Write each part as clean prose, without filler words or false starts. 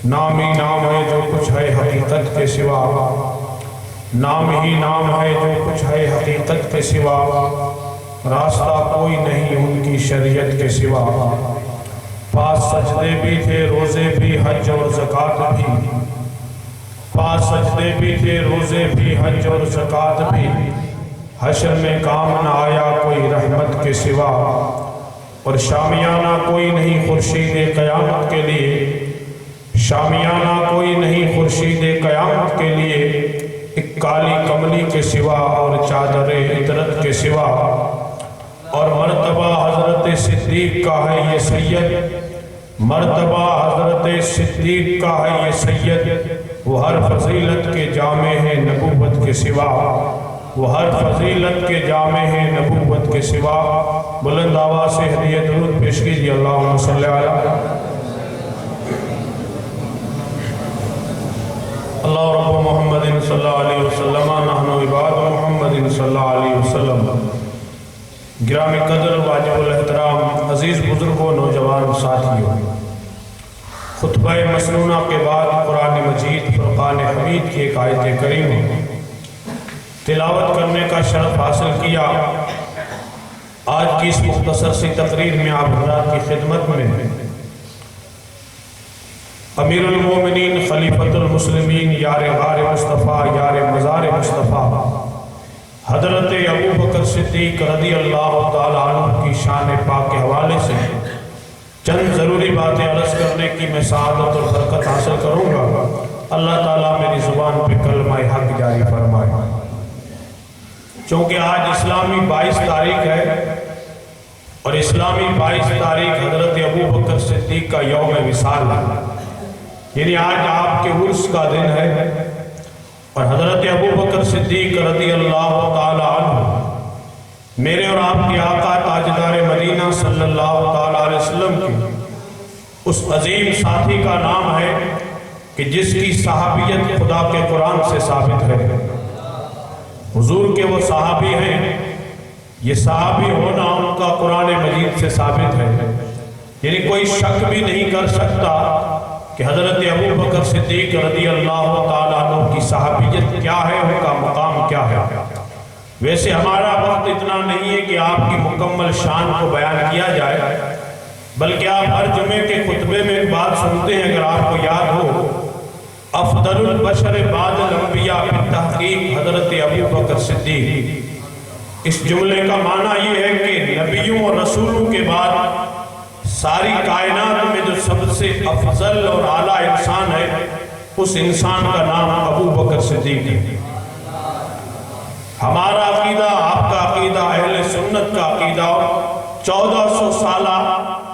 نام ہی نام ہے جو کچھ ہے حقیقت کے سوا، نام ہی نام ہے جو کچھ ہے حقیقت کے سوا، راستہ کوئی نہیں ان کی شریعت کے سوا۔ پاس سجدے بھی تھے روزے بھی حج اور زکوٰۃ بھی، پاس سجدے بھی تھے روزے بھی حج اور زکوٰۃ بھی، حشر میں کام نہ آیا کوئی رحمت کے سوا، اور شامیانہ کوئی نہیں خورشید قیامت کے لیے، شامیانہ کوئی نہیں خورشید قیامت کے لیے، ایک کالی کملی کے سوا اور چادر عطرت کے سوا۔ اور مرتبہ حضرت صدیق کا ہے یہ سید، مرتبہ حضرت صدیق کا ہے یہ سید، وہ ہر فضیلت کے جامع ہے نبوت کے سوا، وہ ہر فضیلت کے جامع ہے نبوت کے سوا۔ بلند آواز سے ہدیہ درود پیش کیجیے، اللہم صلی علی اللہ رب محمد صلی اللہ علیہ وسلم، نحن عباد محمد صلی اللہ علیہ وسلم۔ گرامی قدر واجب الاحترام عزیز بزرگوں نوجوان ساتھیوں، خطبہ مسنونہ کے بعد قرآن مجید فرقان حمید کی ایک آیت کریم تلاوت کرنے کا شرف حاصل کیا۔ آج کی اس مختصر سی تقریر میں آپ حضرات کی خدمت میں امیر المومنین خلیفۃ المسلمین یار غار مصطفیٰ یار مزار مصطفیٰ حضرت ابو بکر صدیق رضی اللہ تعالیٰ عنہ کی شان پاک کے حوالے سے چند ضروری باتیں عرض کرنے کی میں سعادت اور برکت حاصل کروں گا۔ اللہ تعالیٰ میری زبان پہ کلمہ حق جاری فرمائے۔ چونکہ آج اسلامی 22 تاریخ ہے اور اسلامی 22 تاریخ حضرت ابو بکر صدیق کا یوم وصال ہے، یعنی آج آپ کے عرس کا دن ہے، اور حضرت ابو بکر صدیق رضی اللہ تعالیٰ عنہ میرے اور آپ کے آقا تاجدار مدینہ صلی اللہ تعالیٰ علیہ وسلم کی اس عظیم ساتھی کا نام ہے کہ جس کی صحابیت خدا کے قرآن سے ثابت ہے۔ حضور کے وہ صحابی ہیں، یہ صحابی ہونا ان کا قرآن مجید سے ثابت ہے، یعنی کوئی شک بھی نہیں کر سکتا کہ حضرت ابو بکر صدیق رضی اللہ تعالیٰ عنہ کی صحابیت کیا ہے، ان کا مقام کیا ہے۔ ویسے ہمارا وقت اتنا نہیں ہے کہ آپ کی مکمل شان کو بیان کیا جائے، بلکہ آپ ہر جمعے کے خطبے میں ایک بات سنتے ہیں، اگر آپ کو یاد ہو، افضل البشر بعد الانبیاء بالتحقیق حضرت ابو بکر صدیق۔ اس جملے کا معنی یہ ہے کہ نبیوں اور رسولوں کے بعد ساری کائنات میں جو سب سے افضل اور اعلیٰ انسان ہے، اس انسان کا نام ابو بکر صدیق ہے۔ ہمارا عقیدہ، آپ کا عقیدہ، اہل سنت کا عقیدہ 1400 سالہ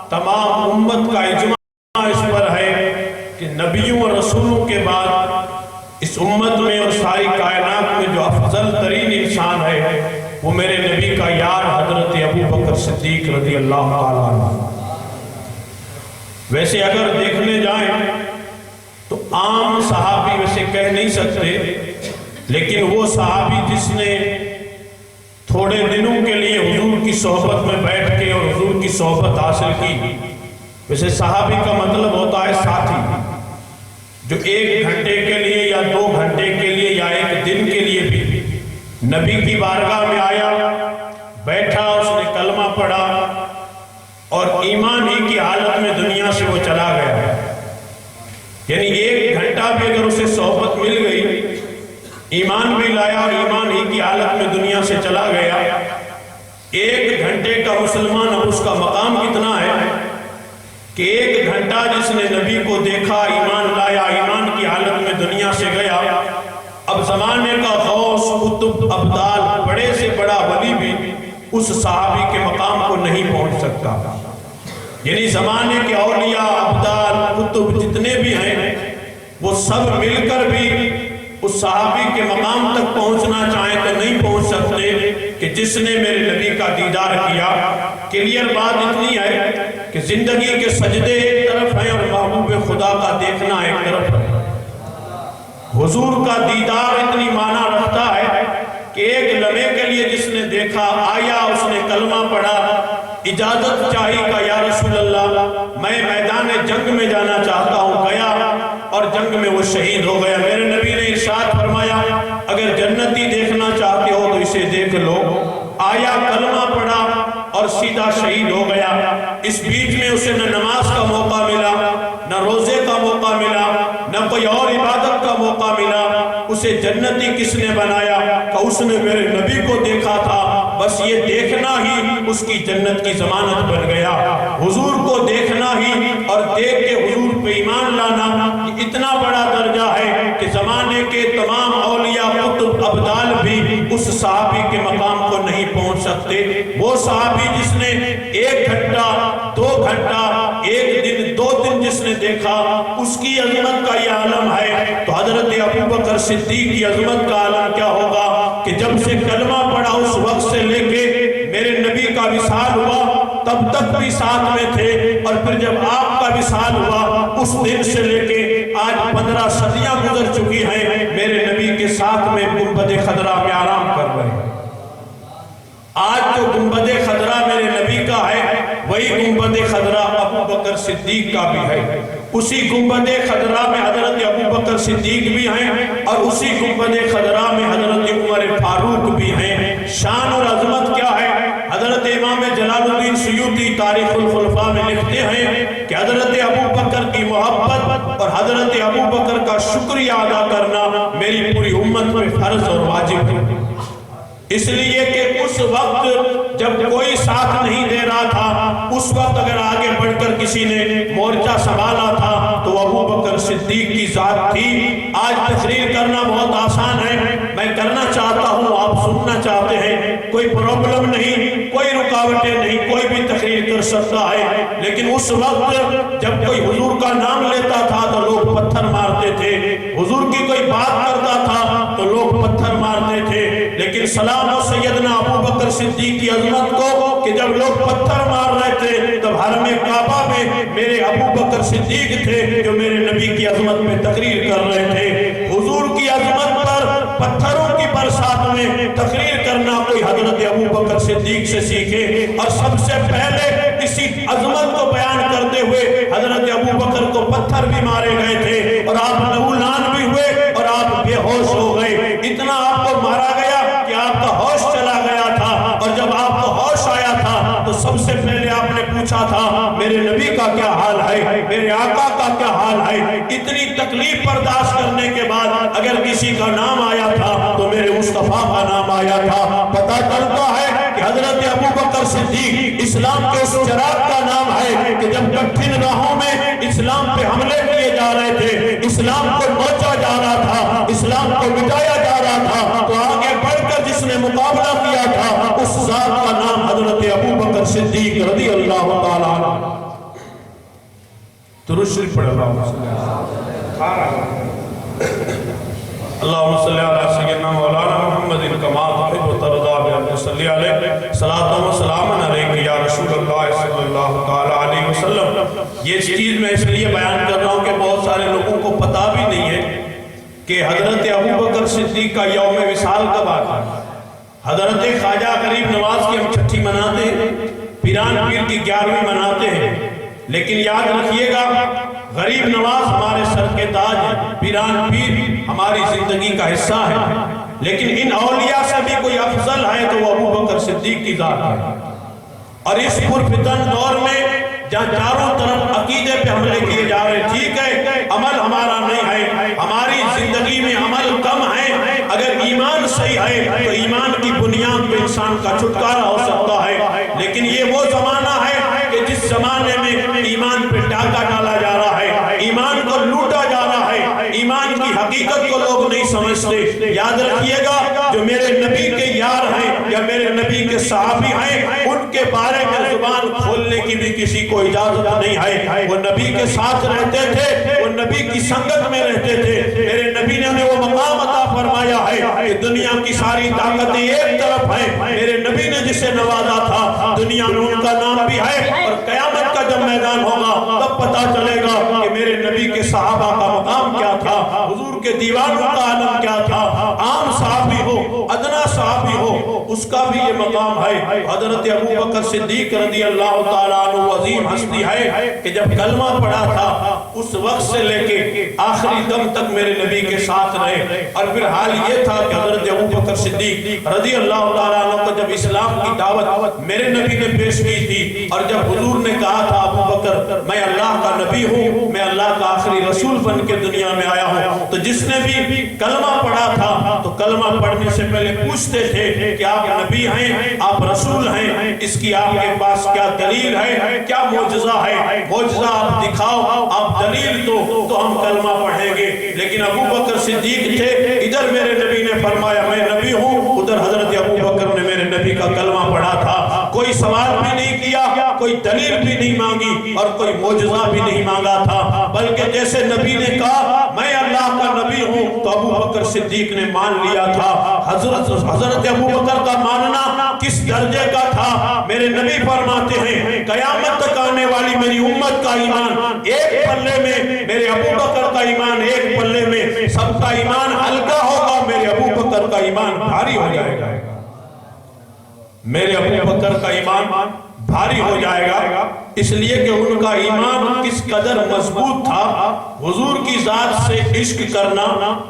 تمام امت کا اجماع اس پر ہے کہ نبیوں اور رسولوں کے بعد اس امت میں اور ساری کائنات میں جو افضل ترین انسان ہے وہ میرے نبی کا یار حضرت ابو بکر صدیق رضی اللہ تعالیٰ عنہ۔ ویسے اگر دیکھنے جائیں تو عام صحابی ویسے کہہ نہیں سکتے، لیکن وہ صحابی جس نے تھوڑے دنوں کے لیے حضور کی صحبت میں بیٹھ کے اور حضور کی صحبت حاصل کی، ویسے صحابی کا مطلب ہوتا ہے ساتھی، جو 1 گھنٹے کے لیے یا 2 گھنٹے کے لیے یا 1 دن کے لیے بھی نبی کی بارگاہ میں آیا، بیٹھا، اس نے کلمہ پڑھا اور ایمان ہی کی حالت میں دنیا سے وہ چلا گیا۔ یعنی 1 گھنٹہ بھی اگر اسے صحبت مل گئی، ایمان بھی لایا اور ایمان ہی کی حالت میں دنیا سے چلا گیا۔ 1 گھنٹے کا مسلمان، اب اس کا مقام کتنا ہے کہ 1 گھنٹہ جس نے نبی کو دیکھا، ایمان لایا، ایمان کی حالت میں دنیا سے گیا، اب زمانے کا غوث، قطب، ابدال، بڑے سے بڑا ولی بھی اس صحابی کے مقام کو نہیں پہنچ سکتا۔ یعنی زمانے کے اولیاء، ابدال، قطب جتنے بھی ہیں، وہ سب مل کر بھی اس صحابی کے مقام تک پہنچنا چاہیں تو نہیں پہنچ سکتے کہ جس نے میرے نبی کا دیدار کیا۔ کلیئر بات اتنی ہے کہ زندگی کے سجدے ایک طرف ہیں اور محبوب خدا کا دیکھنا ایک طرف ہے۔ حضور کا دیدار اتنی معنی رکھتا ہے کہ ایک لمحے کے لیے جس نے دیکھا، آیا، اس نے کلمہ پڑھا، اجازت چاہی کہ یا رسول اللہ میں میدان جنگ میں جانا چاہتا ہوں، گیا بیٹا شہید ہو گیا، اس بیچ میں اسے نہ نماز کا موقع ملا، نہ روزے کا موقع ملا، نہ کوئی اور عبادت کا موقع ملا۔ اسے جنتی کس نے بنایا؟ کہ اس نے میرے نبی کو دیکھا تھا، بس یہ دیکھنا ہی اس کی جنت کی ضمانت بن گیا۔ حضور کو دیکھنا ہی اور دیکھ کے حضور پہ ایمان لانا یہ اتنا بڑا درجہ ہے کہ زمانے کے تمام اولیاء قطب ابدال بھی اس صحابی کے مقام کو نہیں پہنچ سکتے۔ وہ صحابی جس نے 1 گھنٹہ 2 گھنٹہ 1 دن 2 دن جس نے دیکھا، اس کی عظمت کا یہ عالم ہے، تو حضرت ابوبکر صدیق کی عظمت کا عالم کیا ہوگا کہ جب سے کلمہ پڑھا اس وقت سے لے کے میرے نبی کا وصال ہوا تب تک بھی ساتھ میں تھے، اور پھر جب آپ کا وصال ہوا اس دن سے لے کے آج 15 صدیاں گزر چکی ہیں، میرے نبی کے ساتھ میں گنبد خضرا میں آرام کر رہے ہیں۔ آج جو گنبد خضرا میرے نبی کا ہے وہی گنبد خضرا ابوبکر صدیق کا بھی ہے۔ اسی گنبد خضرا میں حضرت ابوبکر صدیق بھی ہیں، اور اسی گنبد خضرا میں حضرت عمر فاروق بھی ہیں۔ شان اور عظمت کیا ہے؟ حضرت امام جلال الدین سیوطی تاریخ الخلفاء میں لکھتے ہیں کہ حضرت ابوبکر کی محبت اور حضرت ابوبکر کا شکریہ ادا کرنا میری پوری امت میں فرض اور واجب ہے، اس لیے کہ اس وقت جب کوئی ساتھ نہیں دے رہا تھا، اس وقت اگر آگے بڑھ کر کسی نے مورچہ سنبھالا تھا تو ابوبکر صدیق کی ذات تھی۔ آج تقریر کرنا بہت آسان ہے، میں کرنا چاہتا ہوں، آپ سننا چاہتے ہیں، کوئی پرابلم نہیں، کوئی رکاوٹیں نہیں، کوئی بھی تقریر کر سکتا ہے، لیکن اس وقت جب کوئی حضور کا نام لیتا تھا تو لوگ پتھر مارتے تھے، حضور کی کوئی بات کرتا تھا تو لوگ پتھر مارتے تھے، لیکن سلام و سیدنا ابوبکر صدیق کی عظمت کو کہ جب لوگ پتھر مار رہے تھے تب حرم کعبہ میں میرے ابوبکر صدیق تھے جو میرے نبی کی عظمت میں تقریر کر رہے تھے۔ حضور کی عظمت پر پتھروں کی برسات میں تقریر کرنا کوئی حضرت ابوبکر صدیق سے سیکھے، اور سب سے پہلے اسی عظمت کو بیان کرتے ہوئے حضرت ابوبکر کو پتھر بھی مارے گئے تھے اور آپ نہولان بھی ہوئے اور آپ بے ہوش ہو گئے، اتنا آپ کو مارا گیا کہ آپ کا ہوش چلا گیا تھا، اور جب آپ کو ہوش آیا تھا تو سب سے پہلے آپ نے پوچھا تھا میرے نبی کا کیا حال ہے، میرے آقا کا کیا حال ہے۔ اتنی تکلیف برداشت کرنے کے بعد اگر کسی کا نام آیا تھا تو میرے مصطفیٰ کا نام آیا تھا۔ پتہ چلتا ہے کہ حضرت ابوبکر صدیق اسلام کے اس چراغ کا نام ہے کہ جب کٹھن راہوں میں اسلام پہ حملے کیے جا رہے تھے، اسلام کو نوچا جا رہا تھا، اسلام کو مٹایا جا رہا تھا، تو آگے بڑھ کر جس نے مقابلہ کیا تھا اس ذات کا نام حضرت ابوبکر صدیق رضی اللہ تعالیٰ عنہ۔ درود شریف پڑھ اللہم صلی علی سیدنا مولانا محمد کما تحب و ترضا بہم صلی علیہ صلاۃ و سلام علیک یا رسول اللہ صلی اللہ تعالیٰ علیہ وسلم۔ یہ چیز میں اس لیے بیان کر رہا ہوں کہ بہت سارے لوگوں کو پتہ بھی نہیں ہے کہ حضرت ابوبکر صدیق کا یوم وصال کب آتا ہے۔ حضرت خواجہ غریب نواز کی ہم چھٹی مناتے ہیں، پیران پیر کی 11ویں مناتے ہیں، لیکن یاد رکھیے گا غریب نواز ہمارے سر کے تاج ہے، پیران پیر ہماری زندگی کا حصہ ہے، لیکن ان اولیاء سے بھی کوئی افضل ہے تو وہ ابوبکر صدیق کی ذات ہے۔ اور اس پرفتن دور میں جہاں چاروں طرف عقیدے پہ حملے کیے جا رہے، ٹھیک ہے عمل ہمارا نہیں ہے، ہماری زندگی میں عمل کم ہے، اگر ایمان صحیح ہے تو ایمان کی بنیاد پہ انسان کا چھٹکارا ہو سکتا ہے، لیکن یہ وہ زمانہ ہے کہ جس زمانے میں ایمان پہ ڈاکہ ڈالا جا رہا ہے، ایمان کو لوٹا جا رہا ہے، ایمان کی حقیقت کو لوگ نہیں سمجھتے۔ یاد رکھیے گا جو میرے نبی کے یار ہیں یا میرے نبی کے صحابی ہیں ان کے بارے میں زبان کھولنے کی بھی کسی کو اجازت نہیں ہے۔ وہ نبی کے ساتھ رہتے تھے، وہ نبی کی سنگت میں رہتے تھے، میرے نبی نے انہیں وہ مقام عطا فرمایا ہے کہ دنیا کی ساری طاقتیں ایک طرف ہیں، میرے نبی نے جسے نوازا تھا دنیا میں ان کا نام بھی ہے، اور قیامت کا جب میدان ہوگا تب پتا چلے گا کہ میرے نبی کے صحابہ کا مقام کیا تھا، حضور کے دیوانوں کا عالم کیا تھا۔ عام صحابی ہو، ادنا صحابی ہو، اس کا بھی یہ مقام ہے۔ حضرت ابو بکر صدیق رضی اللہ تعالیٰ عنہ عظیم ہستی ہے کہ جب کلمہ پڑھا تھا اس وقت سے لے کے آخری دم تک میرے نبی کے ساتھ رہے، اور پھر حال یہ تھا کہ حضرت ابو بکر صدیق رضی اللہ تعالیٰ عنہ کو جب اسلام کی دعوت میرے نبی نے پیش کی تھی، اور جب حضور نے کہا تھا ابو بکر میں اللہ کا نبی ہوں، میں اللہ کا آخری رسول بن کے دنیا میں آیا ہوں، تو جس نے بھی کلمہ پڑھا تھا تو کلمہ پڑھنے سے پہلے پوچھتے تھے کہ آپ نبی ہیں، آپ رسول ہیں، اس کی آپ کے پاس کیا دلیل ہے، کیا معجزہ ہے، معجزہ آپ دکھاؤ، آپ دلیل دو تو ہم کلمہ پڑھیں گے۔ لیکن ابو بکر صدیق تھے، ادھر میرے نبی نے فرمایا میں نبی ہوں، ادھر حضرت ابو بکر نے میرے نبی کا کلمہ پڑھا تھا، کوئی سوال بھی نہیں کیا، کوئی دلیل بھی نہیں مانگی اور کوئی معجزہ بھی نہیں مانگا تھا، بلکہ جیسے نبی نے کہا میں اللہ کا نبی ہوں تو ابو بکر صدیق نے مان لیا تھا۔ حضرت ابو بکر کا ماننا کس درجے کا تھا؟ میرے نبی فرماتے ہیں قیامت تک آنے والی میری امت کا ایمان ایک پلے میں، میرے ابو بکر کا ایمان ایک پلے میں، سب کا ایمان ہلکا ہوگا، میرے ابو بکر کا ایمان بھاری ہو جائے گا، میرے ابو بکر کا ایمان بھاری ہو جائے گا، اس لیے کہ ان کا ایمان کس قدر مضبوط تھا۔ حضور کی ذات سے عشق کرنا،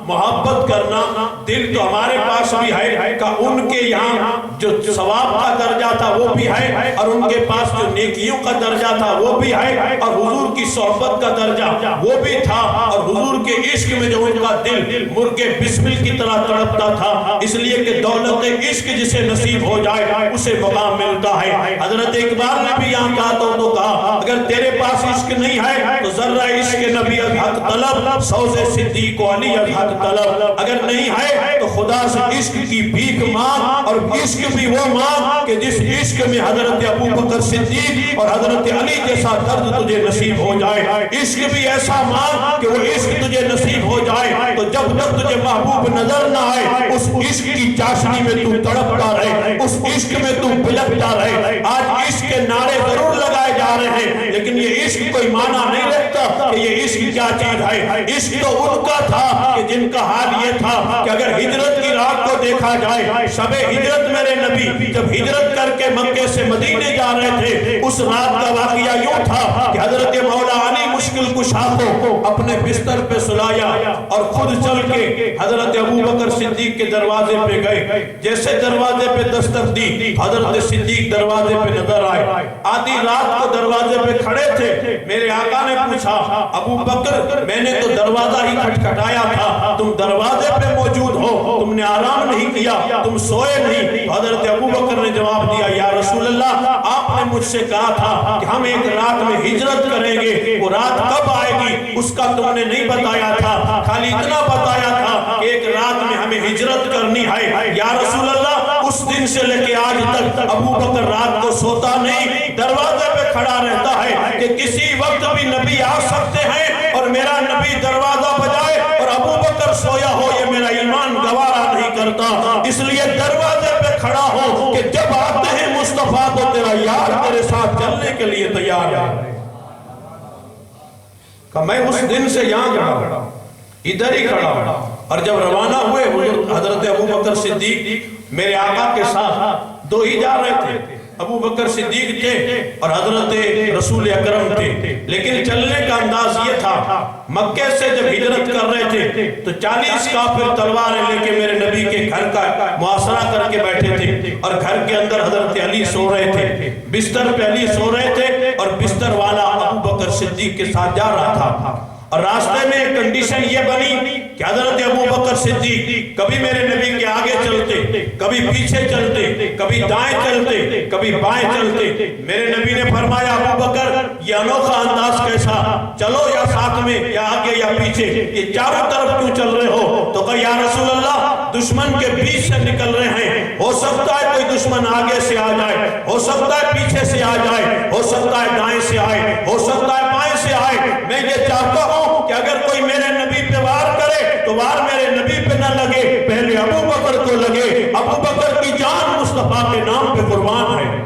محبت کرنا، دل تو ہمارے پاس بھی ہے کہ ان کے یہاں جو ثواب کا درجہ تھا وہ بھی ہے، اور ان کے پاس جو نیکیوں کا درجہ تھا وہ بھی ہے، اور حضور کی صحبت کا درجہ وہ بھی تھا، اور حضور کے عشق میں جو ان کا دل مرغ بسمل کی طرح تڑپتا تھا، اس لیے کہ دولت عشق جسے نصیب ہو جائے اسے مقام ملتا ہے۔ حضرت اقبال نے بھی یہاں کہا تو کہا اگر تیرے پاس عشق نہیں ہے تو ذرہ عشق نبی از حق طلب، سوز صدیق و علی از حق طلب، اگر نہیں ہے تو خدا سے عشق کی بھیک مانگ، اور عشق بھی وہ مانگ کہ جس عشق میں حضرت ابو بکر صدیق اور حضرت علی جیسا درد تجھے نصیب ہو جائے، عشق بھی ایسا مانگ کہ وہ عشق تجھے نصیب ہو جائے، تو جب تک تجھے محبوب نظر نہ آئے اس عشق کی چاشنی میں تو تڑپتا رہے، اس عشق میں تو بلکتا رہے۔ آج عشق کے نعرے ضرور لگائے جا رہے ہیں لیکن یہ عشق کوئی معنی نہیں رکھتا کہ یہ عشق کیا چیز ہے۔ عشق تو ان کا تھا کہ جن کا حال یہ تھا کہ اگر ہجرت کی رات کو دیکھا جائے، شب ہجرت میرے نبی جب ہجرت کر کے مکے سے مدینے جا رہے تھے، اس رات کا واقعہ یوں تھا کہ حضرت مولا علی مشکل کشا کو اپنے بستر پہ سلایا اور خود چل کے حضرت ابو بکر صدیق کے دروازے پہ گئے، جیسے دروازے پہ دستک دی حضرت صدیق دروازے پہ نظر آئے، آدھی رات کو دروازے پہ کھڑے تھے، میرے آقا نے پوچھا ابو بکر میں نے تو دروازہ ہی کھٹکھٹایا تھا، تم دروازے پہ موجود ہو، تم نے آرام نہیں کیا، تم سوئے نہیں؟ حضرت ابو بکر نے جواب دیا یا رسول اللہ آپ نے مجھ سے کہا تھا کہ ہم ایک رات میں ہجرت کریں گے، وہ رات کب آئے گی اس کا تم نے نہیں بتایا تھا، خالی اتنا بتایا تھا کہ ایک رات میں ہمیں ہجرت کرنی ہے۔ یا رسول اللہ اس دن سے لے کے آج تک ابو بکر رات کو سوتا نہیں، دروازے پہ کھڑا رہتا ہے کہ کسی وقت بھی نبی آ سکتے ہیں اور میرا نبی دروازہ بجائے اور ابو بکر سویا ہو، یہ میرا ایمان گوارا نہیں کرتا، اس لیے دروازے پہ کھڑا ہو کہ جب آتے ہیں مصطفیٰ تو تیرا یار تیرے ساتھ چلنے کے لیے تیار ہے۔ کہ میں اس دن سے یہاں کھڑا، ادھر ہی کھڑا، اور جب روانہ ہوئے حضرت ابو بکر صدیق میرے آقا کے ساتھ دو ہی جا رہے تھے، ابو بکر صدیق تھے اور حضرت رسول اکرم تھے، لیکن چلنے کا انداز یہ تھا مکے سے جب ہجرت کر رہے تھے تو 40 کافر تلواریں لے کے میرے نبی کے گھر کا محاصرہ کر کے بیٹھے تھے، اور گھر کے اندر حضرت علی سو رہے تھے، بستر پہ علی سو رہے تھے اور بستر والا ابو بکر صدیق کے ساتھ جا رہا تھا، اور راستے میں ایک کنڈیشن یہ بنی کہ حضرت ابو بکر صدیق کبھی میرے نبی کے آگے چلتے، کبھی پیچھے چلتے، کبھی دائیں چلتے، کبھی بائیں چلتے۔ میرے نبی نے فرمایا ابو بکر یہ انوکھا انداز کیسا، چلو یا ساتھ میں یا آگے یا پیچھے، یہ چاروں طرف کیوں چل رہے ہو؟ تو کہا یا رسول اللہ دشمن کے بیچ سے نکل رہے ہیں، ہو سکتا ہے کوئی دشمن آگے سے آ جائے، ہو سکتا ہے پیچھے سے آ جائے، ہو سکتا ہے دائیں سے آئے، ہو سکتا ہے بائیں سے آئے، میں یہ چاہتا ہوں کہ اگر کوئی میرے نبی پہ وار کرے تو وار میرے نبی پہ نہ لگے، پہلے ابو بکر کو لگے، ابو بکر کی جان مصطفیٰ کے نام پہ قربان ہے۔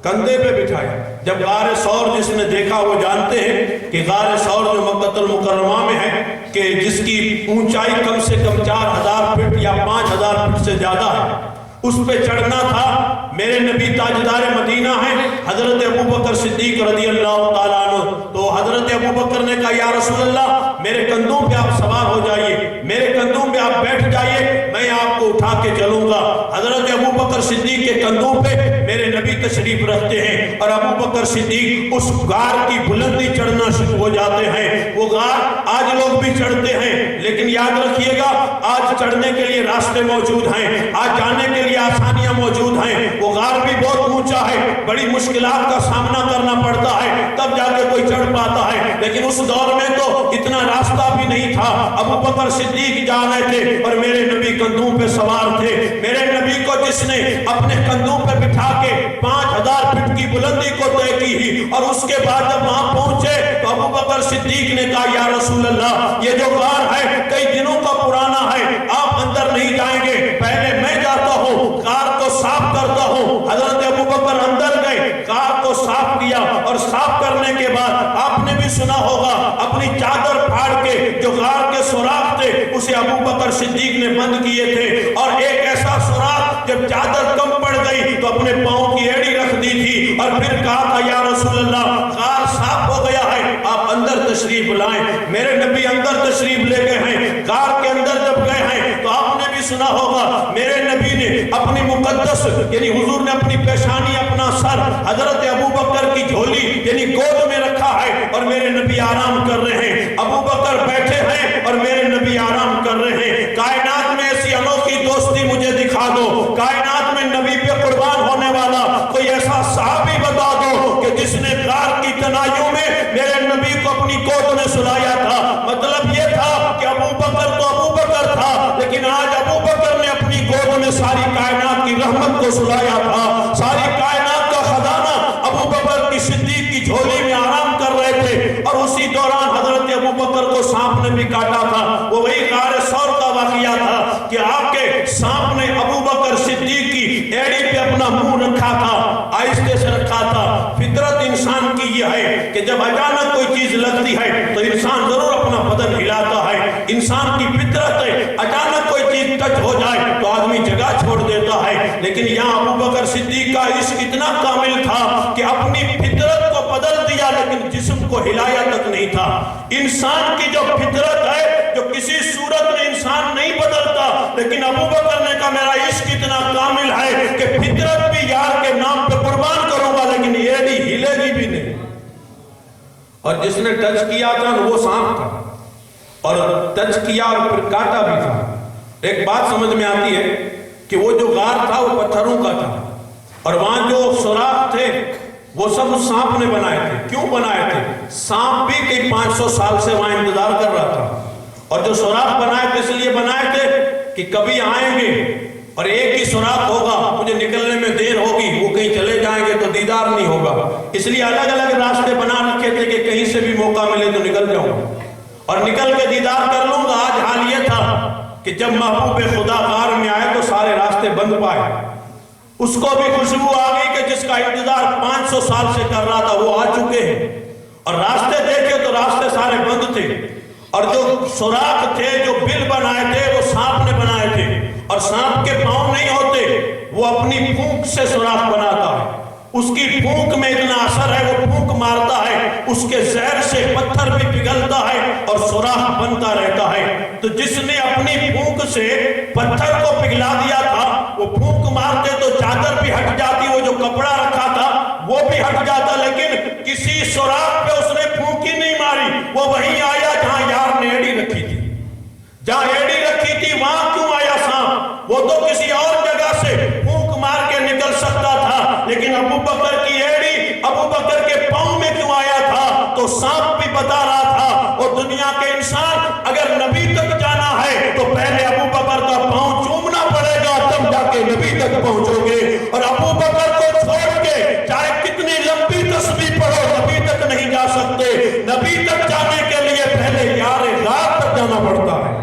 کندھے پہ بٹھایا، جب غار ثور جس نے دیکھا وہ جانتے ہیں کہ غار ثور جو مکہ المکرمہ میں ہے کہ جس کی اونچائی کم سے کم 4000 فٹ یا 5000 فٹ سے زیادہ ہے، اس پہ چڑھنا تھا۔ میرے نبی تاجدار مدینہ ہیں، حضرت ابو بکر صدیق رضی اللہ تعالیٰ عنہ۔ تو حضرت ابو بکر نے کہا یا رسول اللہ میرے کندھوں پہ آپ سوار ہو جائیے، میرے کندھوں پہ آپ بیٹھ جائیے، میں آپ کو اٹھا کے چلوں گا۔ حضرت ابو بکر صدیق کے کندھوں پہ میرے نبی تشریف رکھتے ہیں، اور ابو بکر صدیق اس غار کی بلندی چڑھنا شروع ہو جاتے ہیں۔ وہ غار آج لوگ بھی چڑھتے ہیں، لیکن یاد رکھیے گا آج چڑھنے کے لیے راستے موجود ہیں، آج جانے کے لیے آسانیاں موجود ہیں۔ وہ غار بھی بہت اونچا ہے، بڑی مشکلات کا سامنا کرنا پڑتا ہے، تب جا کے کوئی چڑھ پاتا ہے، لیکن اس دور میں تو اتنا راستہ بھی نہیں تھا۔ ابو بکر صدیق جا رہے تھے اور میرے نبی کندھوں پہ سوار تھے۔ میرے نبی کو جس نے اپنے کندھوں پہ بٹھا کے 5000 فٹ کی بلندی کو طے کی، اور اس کے بعد جب وہاں پہنچے تو ابو بکر صدیق نے کہا یا رسول اللہ یہ جو غار ہے کئی دنوں کا پرانا ہے، آپ اندر نہیں جائیں گے، پہلے میں جاتا ہوں، غار کو صاف کرتا ہوں۔ حضرت ابو بکر اندر گئے، غار کو صاف کیا، اور صاف کرنے کے بعد آپ نے بھی سنا ہوگا اپنی چادر پھاڑ کے جو غار کے سوراخ تھے اسے ابو بکر صدیق نے بند کیے تھے، اور ایک ایسا سوراخ جب چادر کم پڑ گئی تو اپنے پاؤں کی ایڑی رکھ دی تھی، اور پھر کہا تھا یا رسول اللہ غار صاف ہو گیا ہے، آپ اندر تشریف لائیں۔ میرے نبی اندر تشریف لے گئے ہیں، غار کے اندر جب گئے ہیں تو آپ نے بھی سنا ہوگا میرے نبی نے اپنی مقدس یعنی حضور نے اپنی پیشانی اپنا سر حضرت ابو بکر کی جھولی یعنی گود میں رکھا ہے، اور میرے نبی آرام کر رہے ہیں۔ ابو بکر بیٹھے ہیں اور میرے نبی آرام کر رہے ہیں۔ کائنات میں ایسی انوکھی دوستی مجھے دکھا دو، کائنات میں نبی پہ قربان ہونے والا کوئی ایسا صحابی بتا دو کہ جس نے غار کی تنہائیوں میں میرے نبی کو اپنی گود میں سلایا تھا۔ مطلب یہ تھا کہ ابو بکر تو ابو بکر تھا، لیکن آج ابو بکر نے اپنی گود میں ساری کائنات کی رحمت کو سلایا تھا، ساری کائنات کا خزانہ ابو بکر کی صدیق کی جھولی میں آرام کر رہے تھے، اور اسی دوران حضرت ابو بکر کو سانپ نے بھی کاٹا تھا۔ وہ وہی غار ثور کا واقعہ تھا کہ آپ کے سانپ نے ابو بکر صدیق کی ایڑی پہ اپنا منہ رکھا تھا، آہستہ سے رکھا تھا۔ فطرت انسان کی یہ ہے کہ جب اچانک کوئی چیز لگتی ہے تو انسان ضرور اپنا بدن ہلاتا ہے، انسان کی فطرت ہے، اچانک کوئی چیز ٹچ ہو جائے تو آدمی جگہ چھوڑ دیتا ہے، لیکن یہاں ابو بکر صدیق کا عشق اتنا کامل تھا کہ اپنی فطرت کو بدل دیا لیکن جسم کو ہلایا تک نہیں تھا۔ انسان کی جو فطرت ہے جو کسی صورت میں انسان نہیں بدلتا، لیکن ابو بکر نے کہا میرا عشق اتنا کامل ہے کہ فطرت بھی یار کے نام پہ قربان کروں گا لیکن ایڑی ہلے گی بھی نہیں۔ اور جس نے ٹچ کیا تھا وہ سانپ تھا، اور ٹچ کیا اور پھر کاٹا بھی تھا۔ ایک بات سمجھ میں آتی ہے کہ وہ جو غار تھا وہ پتھروں کا تھا، اور وہاں جو سوراخ تھے وہ سب اس سانپ نے بنائے تھے۔ کیوں بنائے تھے؟ سانپ بھی کئی 500 سال سے وہاں انتظار کر رہا تھا، اور جو سوراخ بنائے تھے اس لیے بنائے تھے کہ کبھی آئیں گے اور ایک ہی سوراخ ہوگا، مجھے نکلنے میں دیر ہوگی، وہ کہیں چلے جائیں گے تو دیدار نہیں ہوگا، اس لیے الگ الگ راستے بنا رکھے تھے کہ کہیں سے بھی موقع ملے تو نکل جاؤں اور نکل کے دیدار کر لوں گا۔ آج حال یہ تھا کہ جب محبوب خدا غار میں آئے تو سارے راستے بند پائے، اس کو بھی خوشبو آ گئی کہ جس کا انتظار 500 سال سے کر رہا تھا وہ آ چکے ہیں، اور راستے دیکھے تو راستے سارے بند تھے، اور جو سوراخ تھے جو بل بنائے تھے وہ سانپ نے بنائے تھے، اور سانپ کے پاؤں نہیں ہوتے، وہ اپنی پھونک سے سوراخ بناتا ہے، اس کی پھونک میں اتنا اثر ہے، وہ پھونک مارتا ہے، اس کے زہر سے پتھر بھی پگھلتا ہے اور سوراخ بنتا رہتا ہے۔ تو جس نے اپنی پھونک سے پتھر کو پگھلا دیا تھا وہ پھونک مارتے تو چادر بھی ہٹ جاتی، وہ جو کپڑا رکھا تھا وہ بھی ہٹ جاتا، لیکن کسی سوراخ پہ اس نے پھونک ہی نہیں ماری۔ وہ وہیں آیا جہاں یار نے ایڑی رکھی تھی، جہاں ایڑی رکھی تھی وہاں کیوں آیا سانپ؟ وہ تو کسی اور جگہ سے پھونک مار کے نکل سکتا تھا، لیکن ابو بکر کی ایڑی ابو بکر کے پاؤں میں کیوں آیا تھا؟ تو سانپ بھی بتا رہا تھا اور دنیا کے انسان اگر نبی تک جانا ہے تو پہلے ابو بکر کا پاؤں چومنا پڑے گا تب جا کے نبی تک پہنچو گے، اور ابو بکر کو چھوڑ کے چاہے کتنی لمبی تسبیح پڑھو نبی تک نہیں جا سکتے۔ نبی تک جانے کے لیے پہلے یار غار تک جانا پڑتا ہے۔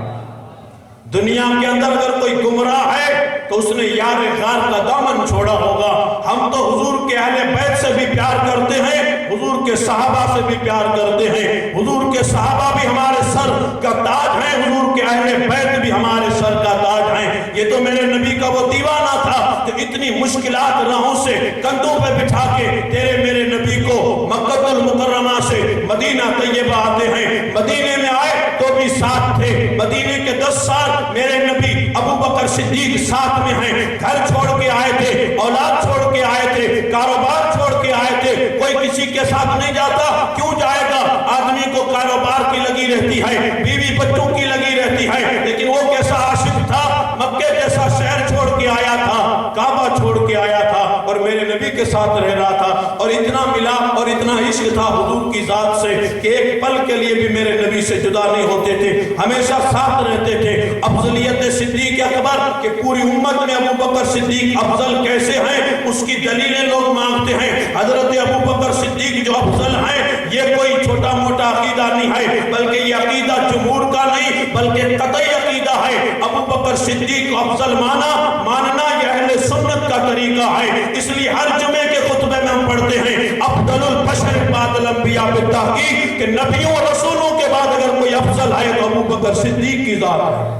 دنیا کے اندر اگر کوئی گمراہ ہے تو اس نے یار غار کا دامن چھوڑا ہوگا۔ ہم تو حضور کے اہل بیت سے بھی پیار کرتے ہیں، حضور کے صحابہ سے بھی پیار کرتے ہیں، حضور کے صحابہ بھی ہمارے سر کا تاج ہیں، حضور کے اہل بیت بھی ہمارے سر کا تاج ہیں۔ یہ تو میرے نبی کا وہ دیوانہ تھا اتنی مشکلات راہوں سے کندھوں پہ بٹھا کے تیرے میرے نبی کو مکہ المکرمہ سے مدینہ طیبہ آتے ہیں. مدینے میں آئے تو بھی ساتھ تھے. مدینے کے 10 سال میرے نبی ابو بکر صدیق ساتھ میں ہیں. گھر چھوڑ کے آئے تھے, اولاد چھوڑ کے آئے تھے, کاروبار چھوڑ کے آئے تھے. کوئی کسی کے ساتھ نہیں جاتا. کیوں جائے گا؟ آدمی کو کاروبار کی لگی رہتی ہے, بیوی بچوں کی لگی رہتی ہے. لیکن وہ کیسا عاشق تھا, مکے جیسا شہر چھوڑ کے آیا تھا, کعبہ چھوڑ کے آیا تھا اور میرے نبی کے ساتھ رہ رہا تھا. اور اتنا ملا اور اتنا عشق تھا حضور کی ذات سے کہ ایک پل کے لیے بھی میرے نبی سے جدا نہیں ہوتے تھے, ہمیشہ ساتھ رہتے تھے. افضلیت صدیق اکبر کہ پوری امت میں ابو بکر صدیق افضل کیسے ہیں, اس کی دلیلیں لوگ مانگتے ہیں. حضرت ابو بکر صدیق جو افضل ہیں, یہ کوئی چھوٹا موٹا عقیدہ نہیں ہے, بلکہ یہ عقیدہ جمہور کا نہیں بلکہ قطعی عقیدہ ہے. ابو بکر صدیق کو افضل ماننا یہ اہل سنت کا طریقہ ہے. اس لیے ہر جمعے کے خطبے میں ہم پڑھتے ہیں افضل البشر بعد الانبیاء بالتحقیق کہ نبیوں اور رسولوں کے بعد اگر کوئی افضل ہے تو ابو بکر صدیق کی ذات ہے.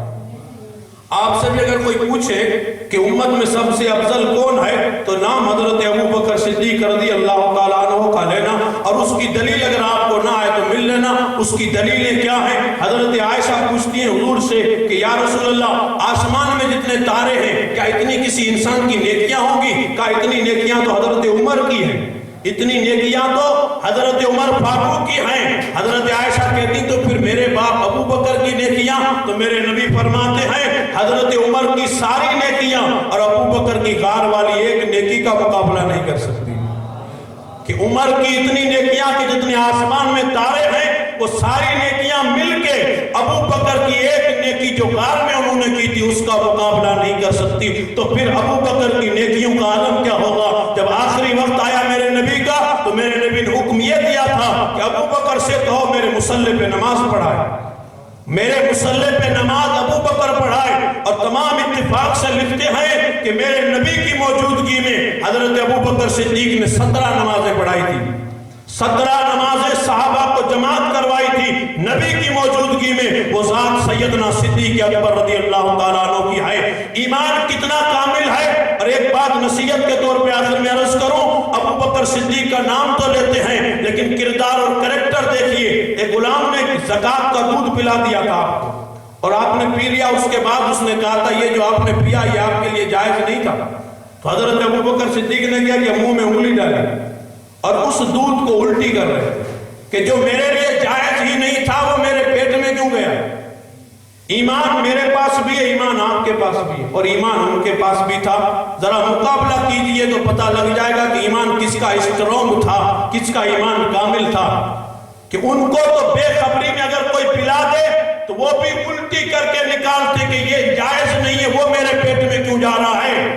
آپ سے بھی اگر کوئی پوچھے کہ امت میں سب سے افضل کون ہے تو نام حضرت ابو بکر صدیق رضی اللہ تعالیٰ عنہ کا لینا, اور اس کی دلیل اگر آپ کو نہ آئے تو مل لینا. اس کی دلیلیں کیا ہیں؟ حضرت عائشہ پوچھتی ہیں حضور سے کہ یا رسول اللہ, آسمان میں جتنے تارے ہیں کیا اتنی کسی انسان کی نیکیاں ہوں گی؟ کہا اتنی نیکیاں تو حضرت عمر کی ہیں, اتنی نیکیاں تو حضرت عمر فاروق کی ہیں. حضرت عائشہ کہتی تو پھر میرے باپ ابو بکر کی نیکیاں؟ تو میرے نبی فرماتے ہیں حضرت عمر کی ساری نیکیاں اور ابو بکر کی غار والی ایک نیکی کا مقابلہ نہیں کر سکتی. کہ عمر کی اتنی نیکیاں کہ جتنے آسمان میں تارے ہیں وہ ساری نیکیاں مل کے ابو بکر کی ایک نیکی جو غار میں انہوں نے کی تھی اس کا مقابلہ نہیں کر سکتی. تو پھر ابو بکر کی نیکیوں کا عالم کیا ہوگا؟ جب آخری وقت آیا میرے نبی کا تو میرے نبی نے حکم یہ دیا تھا کہ ابو بکر سے کہو میرے مصلی پہ نماز پڑھائے. میرے مصلی پہ نماز ابو بکر پڑھائے. اور تمام اتفاق سے لکھتے ہیں کہ میرے نبی کی موجودگی میں حضرت ابو بکر صدیق نے 17 نمازیں پڑھائی تھی. 17 نمازیں صحابہ کو جماعت کروائی تھی نبی کی موجودگی میں. وہ ذات سیدنا صدیق اکبر رضی اللہ تعالیٰ عنہ کی ہے. ایمان کتنا کامل ہے. اور ایک بات نصیحت کے طور پہ آخر میں عرض کروں, ابو بکر صدیق کا نام تو لیتے ہیں لیکن کردار اور کریکٹر دیکھیے. ایک غلام نے زکوٰۃ کا دودھ پلا دیا تھا اور آپ نے پی لیا. اس کے بعد اس نے کہا تھا یہ جو آپ نے پیا یہ آپ کے لیے جائز نہیں تھا. تو حضرت ابو بکر صدیق نے کیا کہ منہ میں انگلی ڈالی اور اس دودھ کو الٹی کر رہے کہ جو میرے لیے جائز ہی نہیں تھا وہ میرے پیٹ میں کیوں گیا. ایمان میرے پاس بھی ہے, ایمان آپ کے پاس بھی ہے, اور ایمان ان کے پاس بھی تھا. ذرا مقابلہ کیجئے تو پتہ لگ جائے گا کہ ایمان کس کا اسٹرانگ تھا, کس کا ایمان کامل تھا. کہ ان کو تو بے خبری میں اگر کوئی پلا دے تو وہ بھی الٹی کر کے نکالتے کہ یہ جائز نہیں ہے, وہ میرے پیٹ میں کیوں جا رہا ہے.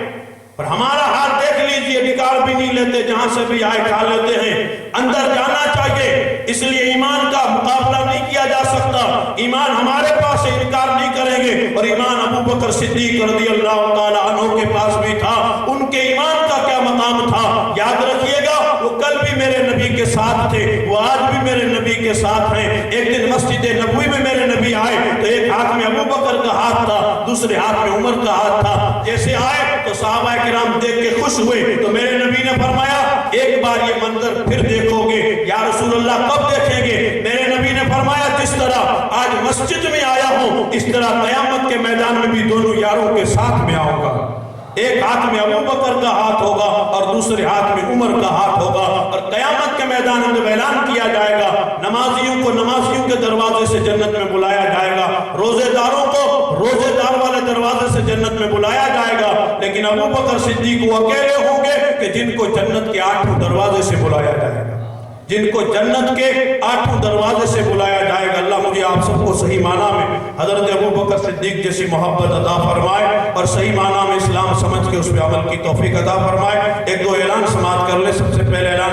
پر ہمارا حال دیکھ لیجئے, نکال بھی نہیں لیتے, جہاں سے بھی آئے کھا لیتے ہیں. اندر جانا چاہیے. اس لیے ایمان کا مقابلہ نہیں کیا جا سکتا. ایمان ہمارے پاس انکار نہیں کریں گے. اور ایمان ابو بکر صدیق رضی اللہ تعالیٰ عنہ کے پاس بھی تھا. ان کے ایمان کا کیا مقام تھا یاد رکھیے گا. وہ کل بھی میرے نبی کے ساتھ تھے, وہ آج بھی میرے نبی کے ساتھ ہیں. ایک دن مسجد نبوی میں میرے نبی آئے تو ایک ہاتھ میں ابو بکر کا ہاتھ تھا, دوسرے ہاتھ میں عمر کا ہاتھ تھا. جیسے آئے تو صحابہ کرام دیکھ کے خوش ہوئے. تو میرے نبی نے فرمایا ایک بار یہ منظر پھر دیکھو گے. یا رسول اللہ کب دیکھیں گے؟ میرے نبی نے فرمایا جس طرح آج مسجد میں آیا ہوں اس طرح قیامت کے میدان میں بھی دونوں یاروں کے ساتھ میں آؤں گا. ایک ہاتھ میں ابو بکر کا ہاتھ ہوگا اور دوسرے ہاتھ میں عمر کا ہاتھ ہوگا. اور قیامت کے میدان میں جب اعلان کیا جائے گا نمازیوں کو نمازیوں کے دروازے سے جنت میں بلایا جائے گا, روزے داروں کو روزے دار والے دروازے سے جنت میں بلایا جائے گا. لیکن ابو بکر صدیق وہ اکیلے ہوں گے کہ جن کو جنت کے 8 دروازے سے بلایا جائے گا, جن کو جنت کے 8 دروازے سے بلایا جائے گا. اللہ مجھے آپ سب کو صحیح معنی میں حضرت ابو بکر صدیق جیسی محبت عطا فرمائے اور صحیح معنی میں اسلام سمجھ کے اس پہ عمل کی توفیق عطا فرمائے. ایک دو اعلان سماعت کر لے. سب سے پہلے اعلان